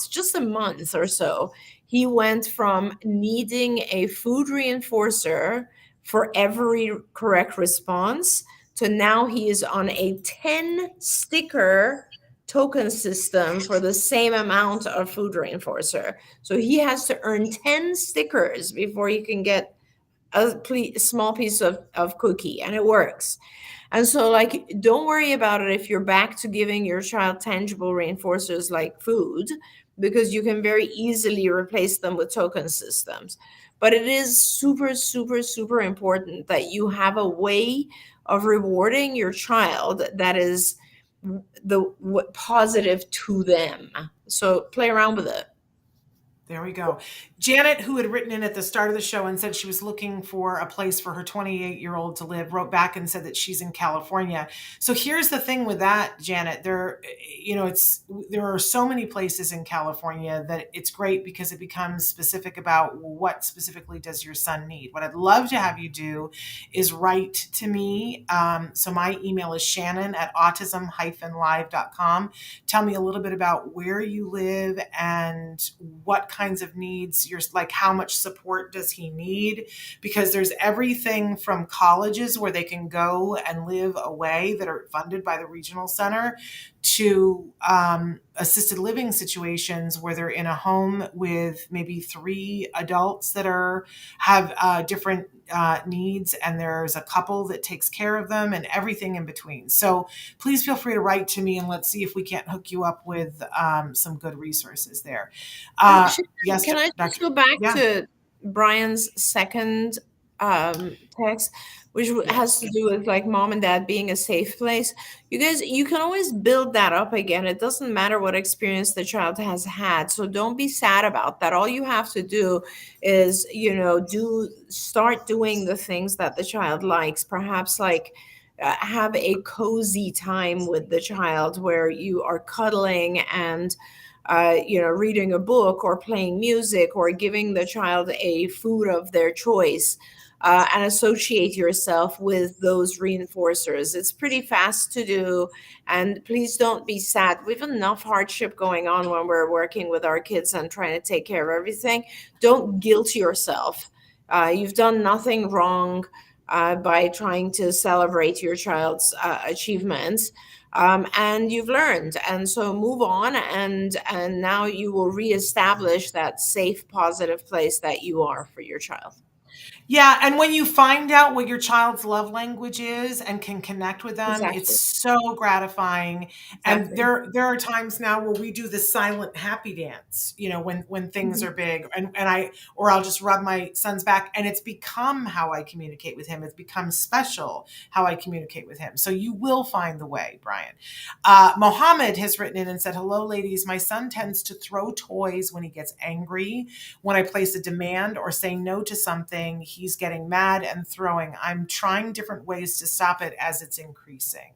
just a month or so, he went from needing a food reinforcer for every correct response to now he is on a 10 sticker token system for the same amount of food reinforcer. So he has to earn 10 stickers before he can get a small piece of cookie, and it works. And so, like, don't worry about it if you're back to giving your child tangible reinforcers like food, because you can very easily replace them with token systems. But it is super, super, super important that you have a way of rewarding your child that is positive to them. So play around with it. There we go. Janet, who had written in at the start of the show and said she was looking for a place for her 28-year-old to live, wrote back and said that she's in California. So here's the thing with that, Janet. There are so many places in California that it's great because it becomes specific about what specifically does your son need. What I'd love to have you do is write to me. So my email is shannon@autism-live.com. Tell me a little bit about where you live and what kinds of needs you're like, how much support does he need? Because there's everything from colleges where they can go and live away that are funded by the regional center to assisted living situations where they're in a home with maybe 3 adults that have different needs, and there's a couple that takes care of them, and everything in between. So please feel free to write to me, and let's see if we can't hook you up with some good resources there. Yes, can I just go back to Brian's second text, which has to do with like mom and dad being a safe place? You guys, you can always build that up again. It doesn't matter what experience the child has had. So don't be sad about that. All you have to do is, start doing the things that the child likes. Perhaps like have a cozy time with the child where you are cuddling and reading a book or playing music or giving the child a food of their choice, and associate yourself with those reinforcers. It's pretty fast to do, and please don't be sad. We have enough hardship going on when we're working with our kids and trying to take care of everything. Don't guilt yourself. You've done nothing wrong by trying to celebrate your child's achievements. And you've learned, and so move on, and now you will reestablish that safe, positive place that you are for your child. Yeah, and when you find out what your child's love language is and can connect with them, Exactly. it's so gratifying. And Exactly. there are times now where we do the silent happy dance, when things are big, and I'll just rub my son's back, and it's become how I communicate with him. It's become special how I communicate with him. So you will find the way, Brian. Mohammed has written in and said, "Hello, ladies. My son tends to throw toys when he gets angry. When I place a demand or say no to something, he's getting mad and throwing. I'm trying different ways to stop it as it's increasing."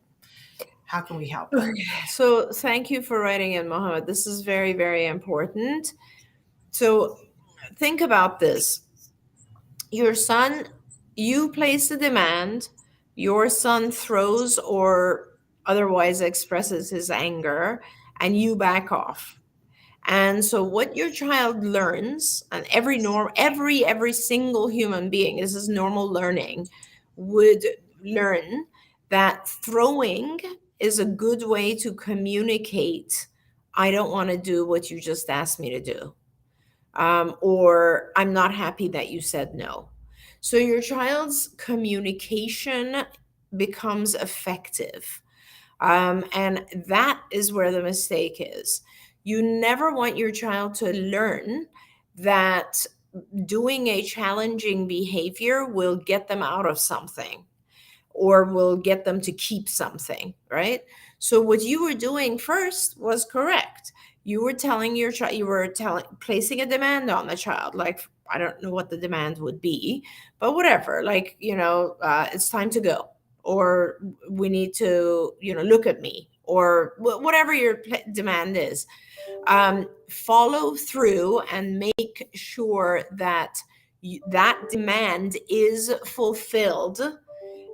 How can we help them? So thank you for writing in, Mohammed. This is very, very important. So think about this. Your son, you place a demand, your son throws or otherwise expresses his anger, and you back off. And so what your child learns, and every single human being, this is normal learning, would learn that throwing is a good way to communicate, I don't want to do what you just asked me to do. Or I'm not happy that you said no. So your child's communication becomes effective. And that is where the mistake is. You never want your child to learn that doing a challenging behavior will get them out of something or will get them to keep something, right? So what you were doing first was correct. You were telling your child, placing a demand on the child, like, I don't know what the demand would be, but whatever, like, it's time to go, or we need to, look at me, or whatever your demand is. Follow through and make sure that that demand is fulfilled,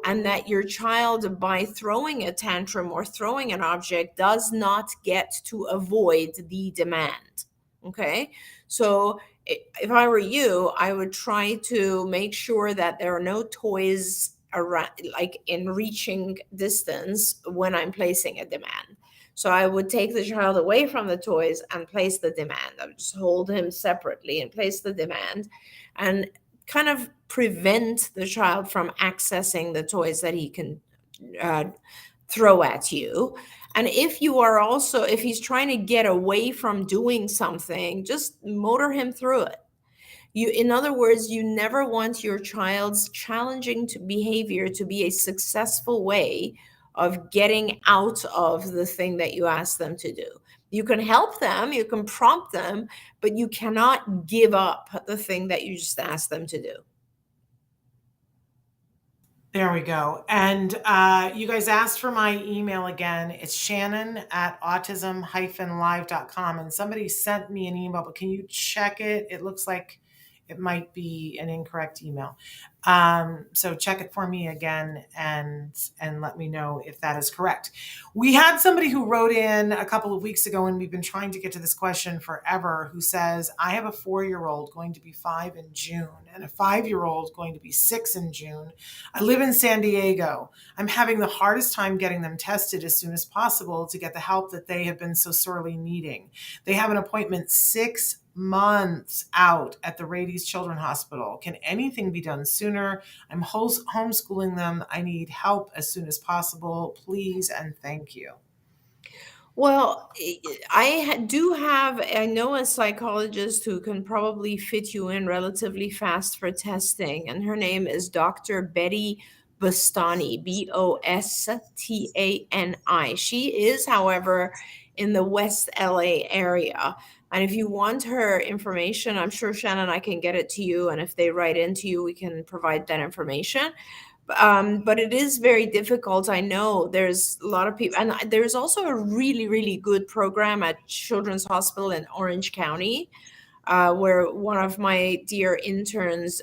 and that your child, by throwing a tantrum or throwing an object, does not get to avoid the demand. Okay? So if I were you, I would try to make sure that there are no toys around, like in reaching distance when I'm placing a demand. So I would take the child away from the toys and place the demand. I would just hold him separately and place the demand, and kind of prevent the child from accessing the toys that he can throw at you. And if he's trying to get away from doing something, just motor him through it. In other words, you never want your child's challenging behavior to be a successful way of getting out of the thing that you ask them to do. You can help them, you can prompt them, but you cannot give up the thing that you just asked them to do. There we go. And you guys asked for my email again. It's shannon@autism-live.com. And somebody sent me an email, but can you check it? It looks like it might be an incorrect email. So check it for me again and let me know if that is correct. We had somebody who wrote in a couple of weeks ago, and we've been trying to get to this question forever, who says, I have a 4-year-old going to be 5 in June and a 5-year-old going to be 6 in June. I live in San Diego. I'm having the hardest time getting them tested as soon as possible to get the help that they have been so sorely needing. They have an appointment 6 months out at the Rady's Children's Hospital. Can anything be done sooner? I'm homeschooling them. I need help as soon as possible. Please and thank you. Well, I know a psychologist who can probably fit you in relatively fast for testing, and her name is Dr. Betty Bostani, Bostani. She is, however, in the West LA area. And if you want her information, I'm sure, Shannon, I can get it to you. And if they write into you, we can provide that information. But it is very difficult. I know there's a lot of people, and there's also a really, really good program at Children's Hospital in Orange County, where one of my dear interns,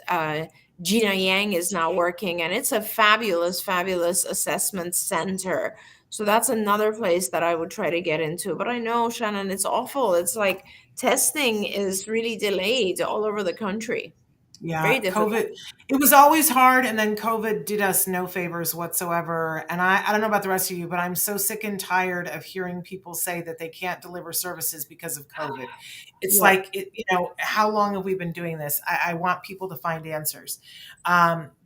Gina Yang, is now working, and it's a fabulous, fabulous assessment center. So that's another place that I would try to get into. But I know, Shannon, it's awful. It's like testing is really delayed all over the country. Yeah, Very difficult. COVID, it was always hard, and then COVID did us no favors whatsoever. And I don't know about the rest of you, but I'm so sick and tired of hearing people say that they can't deliver services because of COVID. It's like, how long have we been doing this? I want people to find answers.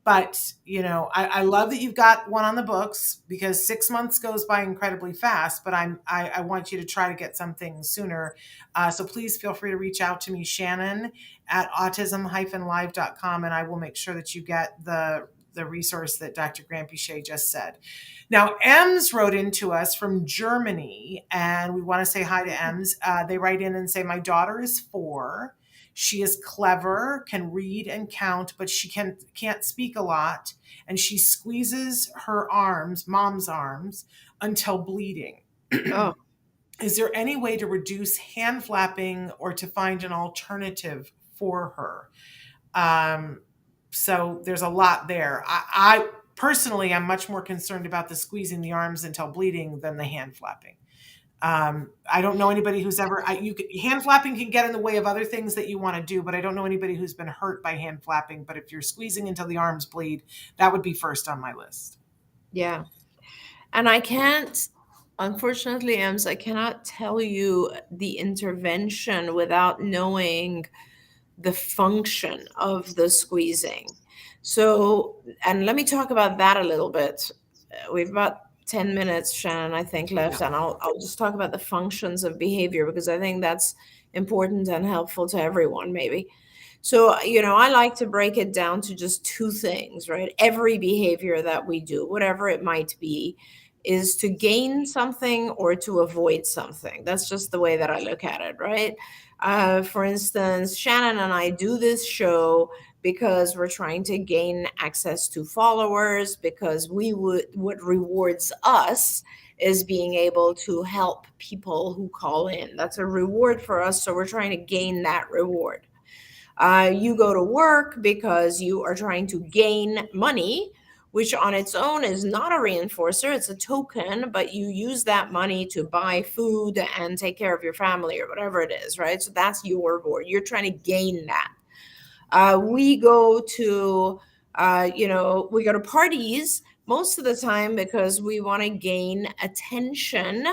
But, I love that you've got one on the books, because 6 months goes by incredibly fast, but I want you to try to get something sooner. So please feel free to reach out to me, Shannon@autism-live.com, and I will make sure that you get the resource that Dr. Granpeesheh just said. Now, Ems wrote into us from Germany, and we want to say hi to Ems. They write in and say, my daughter is 4. She is clever, can read and count, but she can't speak a lot. And she squeezes her arms, mom's arms, until bleeding. Oh, Is there any way to reduce hand flapping or to find an alternative for her? So there's a lot there. I personally, I'm much more concerned about the squeezing the arms until bleeding than the hand flapping. I don't know anybody who's ever, hand flapping can get in the way of other things that you want to do, but I don't know anybody who's been hurt by hand flapping. But if you're squeezing until the arms bleed, that would be first on my list. yeah. And I can't, unfortunately, Ems, I cannot tell you the intervention without knowing the function of the squeezing. So, and let me talk about that a little bit. We've about 10 minutes, Shannon, I think, left, and I'll just talk about the functions of behavior because I think that's important and helpful to everyone, maybe. So, I like to break it down to just two things, right? Every behavior that we do, whatever it might be, is to gain something or to avoid something. That's just the way that I look at it, right? For instance, Shannon and I do this show because we're trying to gain access to followers, because what rewards us is being able to help people who call in. That's a reward for us, so we're trying to gain that reward. You go to work because you are trying to gain money, which on its own is not a reinforcer, it's a token, but you use that money to buy food and take care of your family or whatever it is, right? So that's your reward. You're trying to gain that. We go to parties most of the time because we want to gain attention,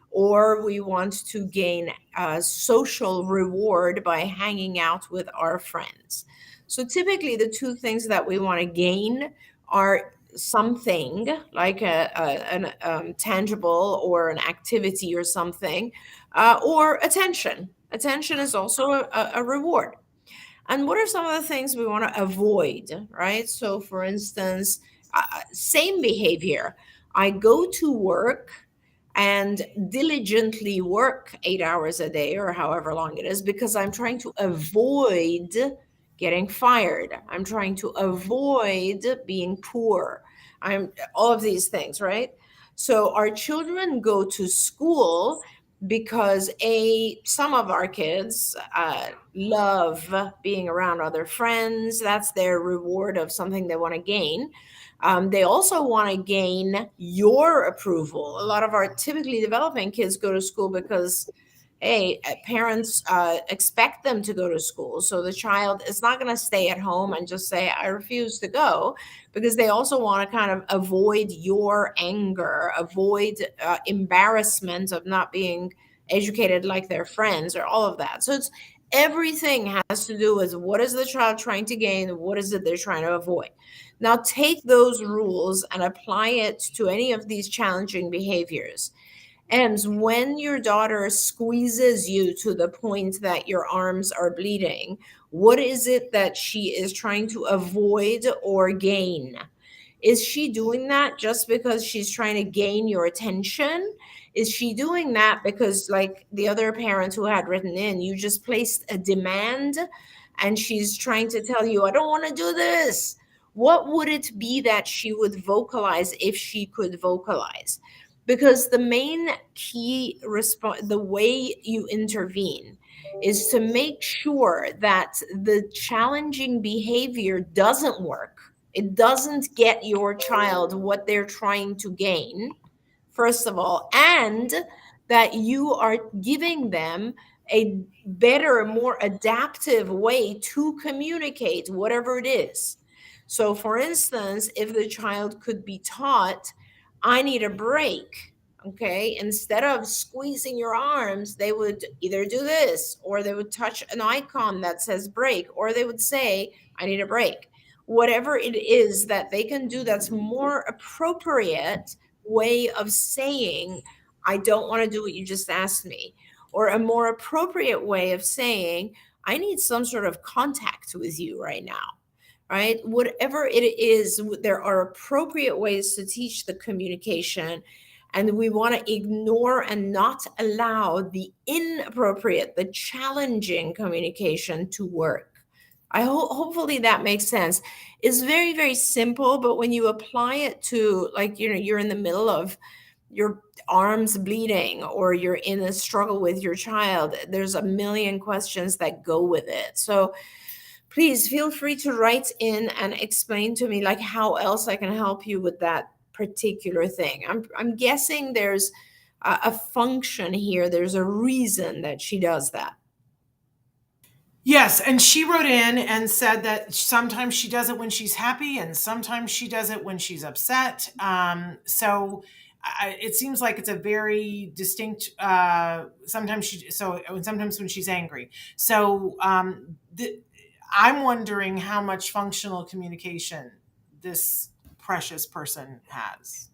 or we want to gain a social reward by hanging out with our friends. So typically the two things that we want to gain are something like a tangible or an activity or something, or attention. Attention is also a reward. And what are some of the things we want to avoid, right? So for instance, same behavior. I go to work and diligently work 8 hours a day or however long it is because I'm trying to avoid getting fired. I'm trying to avoid being poor. I'm all of these things, right? So our children go to school because some of our kids love being around other friends. That's their reward of something they want to gain. They also want to gain your approval. A lot of our typically developing kids go to school because, hey, parents expect them to go to school. So the child is not going to stay at home and just say, I refuse to go, because they also want to kind of avoid your anger, avoid embarrassment of not being educated like their friends or all of that. So everything has to do with what is the child trying to gain? What is it they're trying to avoid? Now take those rules and apply it to any of these challenging behaviors. And when your daughter squeezes you to the point that your arms are bleeding, what is it that she is trying to avoid or gain? Is she doing that just because she's trying to gain your attention? Is she doing that because, like the other parent who had written in, you just placed a demand and she's trying to tell you, I don't want to do this? What would it be that she would vocalize if she could vocalize? Because the main key the way you intervene is to make sure that the challenging behavior doesn't work. It doesn't get your child what they're trying to gain, first of all, and that you are giving them a better, more adaptive way to communicate whatever it is. So for instance, if the child could be taught, I need a break, okay, instead of squeezing your arms, they would either do this, or they would touch an icon that says break, or they would say, I need a break. Whatever it is that they can do that's more appropriate way of saying, I don't want to do what you just asked me, or a more appropriate way of saying, I need some sort of contact with you right now, right? Whatever it is, there are appropriate ways to teach the communication. And we want to ignore and not allow the inappropriate, the challenging communication to work. Hopefully that makes sense. It's very, very simple, but when you apply it to, like, you're in the middle of your arms bleeding or you're in a struggle with your child, there's a million questions that go with it. So please feel free to write in and explain to me, like, how else I can help you with that particular thing. I'm guessing there's a function here. There's a reason that she does that. Yes, and she wrote in and said that sometimes she does it when she's happy and sometimes she does it when she's upset. It seems like it's a very distinct. Sometimes when she's angry. So I'm wondering how much functional communication this precious person has.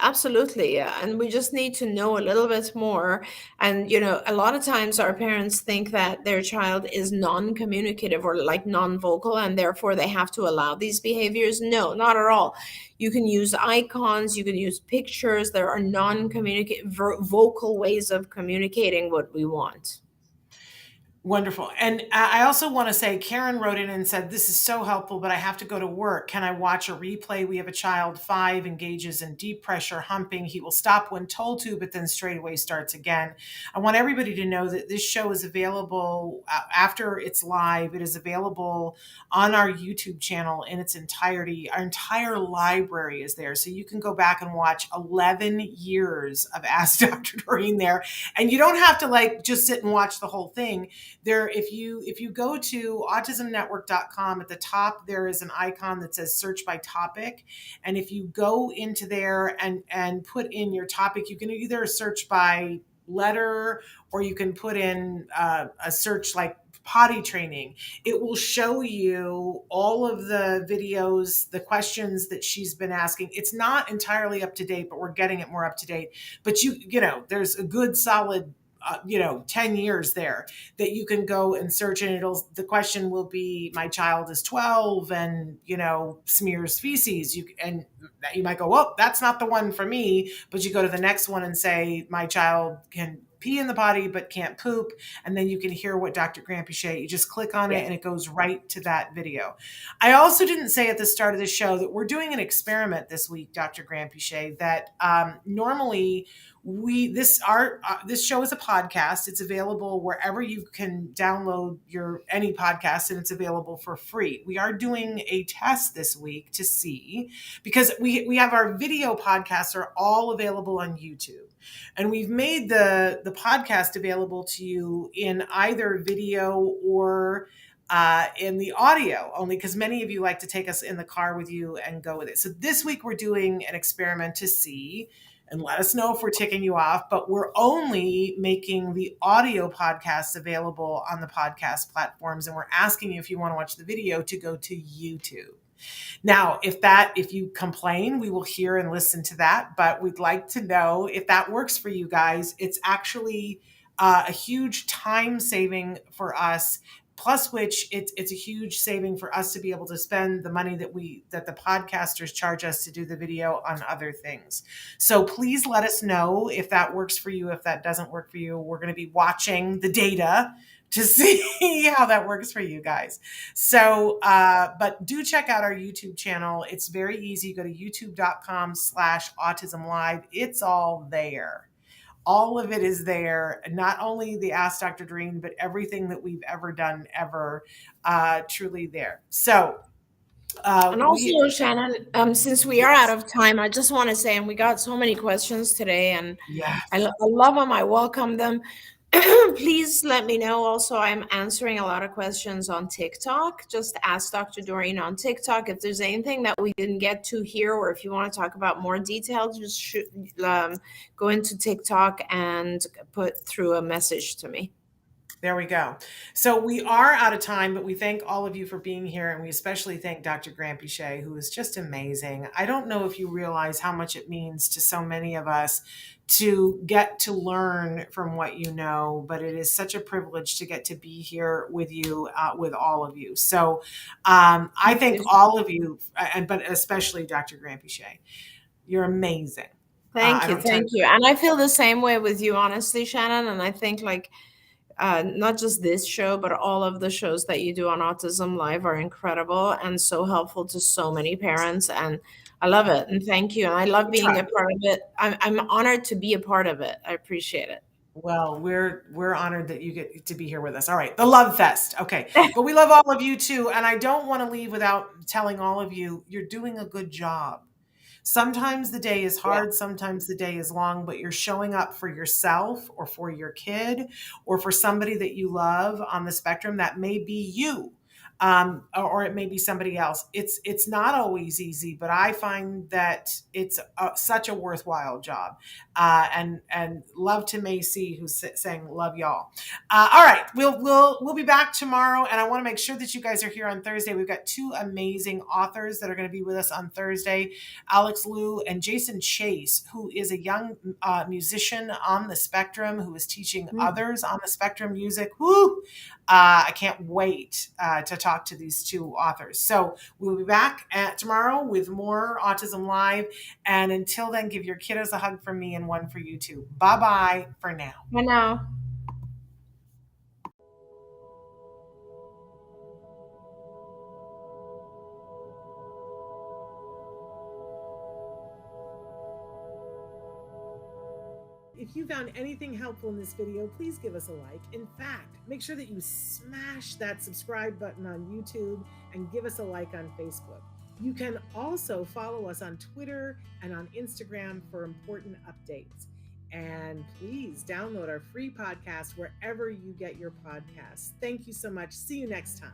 Absolutely, yeah. And we just need to know a little bit more. And a lot of times our parents think that their child is non-communicative or like non-vocal, and therefore they have to allow these behaviors. No, not at all. You can use icons, you can use pictures. There are non-communicative vocal ways of communicating what we want. Wonderful. And I also want to say, Karen wrote in and said, this is so helpful, but I have to go to work. Can I watch a replay? We have a child 5, engages in deep pressure humping. He will stop when told to, but then straight away starts again. I want everybody to know that this show is available after it's live. It is available on our YouTube channel in its entirety. Our entire library is there. So you can go back and watch 11 years of Ask Dr. Doreen there. And you don't have to just sit and watch the whole thing. There, if you go to autismnetwork.com, at the top there is an icon that says search by topic, and if you go into there and put in your topic, you can either search by letter or you can put in a search like potty training. It will show you all of the videos, the questions that she's been asking. It's not entirely up to date, but we're getting it more up to date. But there's a good solid 10 years there that you can go and search, and the question will be, my child is 12 and, smears feces. And you might go, well, that's not the one for me. But you go to the next one and say, my child can pee in the potty but can't poop. And then you can hear what Dr. Granpeesheh, you just click on it and it goes right to that video. I also didn't say at the start of the show that we're doing an experiment this week, Dr. Granpeesheh, that normally this show is a podcast. It's available wherever you can download any podcast, and it's available for free. We are doing a test this week to see, because we have our video podcasts are all available on YouTube, and we've made the podcast available to you in either video or in the audio, only because many of you like to take us in the car with you and go with it. So this week we're doing an experiment to see, and let us know if we're ticking you off, but we're only making the audio podcasts available on the podcast platforms, and we're asking you, if you want to watch the video, to go to YouTube. Now, if you complain, we will hear and listen to that, but we'd like to know if that works for you guys. It's actually a huge time saving for us, plus which it's a huge saving for us to be able to spend the money that the podcasters charge us to do the video on other things. So please let us know if that works for you. If that doesn't work for you, we're going to be watching the data to see how that works for you guys. So, but do check out our YouTube channel. It's very easy. Go to youtube.com/autismlive. It's all there. All of it is there. Not only the Ask Dr. Doreen, but everything that we've ever done ever, truly there. So, and also, Shannon, since we are out of time, I just want to say, and we got so many questions today, and yes. I love them. I welcome them. Please let me know. Also, I'm answering a lot of questions on TikTok. Just ask Dr. Doreen on TikTok. If there's anything that we didn't get to here, or if you want to talk about more details, just go into TikTok and put through a message to me. There we go. So we are out of time, but we thank all of you for being here. And we especially thank Dr. Granpeesheh, who is just amazing. I don't know if you realize how much it means to so many of us to get to learn from what you know, but it is such a privilege to get to be here with you, with all of you. So I thank all of you, but especially Dr. Granpeesheh. You're amazing. Thank you. And I feel the same way with you, honestly, Shannon. And I think like not just this show, but all of the shows that you do on Autism Live are incredible and so helpful to so many parents. And I love it. And thank you. And I love being a part of it. I'm honored to be a part of it. I appreciate it. Well, we're honored that you get to be here with us. All right, the Love Fest. Okay, but we love all of you too, and I don't want to leave without telling all of you you're doing a good job. Sometimes the day is hard, sometimes the day is long, but you're showing up for yourself or for your kid or for somebody that you love on the spectrum. That may be you. Or it may be somebody else. It's not always easy, but I find that it's such a worthwhile job. And love to Macy, who's saying love y'all. All right, we'll be back tomorrow, and I want to make sure that you guys are here on Thursday. We've got two amazing authors that are going to be with us on Thursday, Alex Liu and Jason Chase, who is a young musician on the spectrum who is teaching others on the spectrum music. Woo! I can't wait to talk to these two authors. So we'll be back tomorrow with more Autism Live. And until then, give your kiddos a hug from me and one for you too. Bye-bye for now. Bye now. If you found anything helpful in this video, please give us a like. In fact, make sure that you smash that subscribe button on YouTube and give us a like on Facebook. You can also follow us on Twitter and on Instagram for important updates. And please download our free podcast wherever you get your podcasts. Thank you so much. See you next time.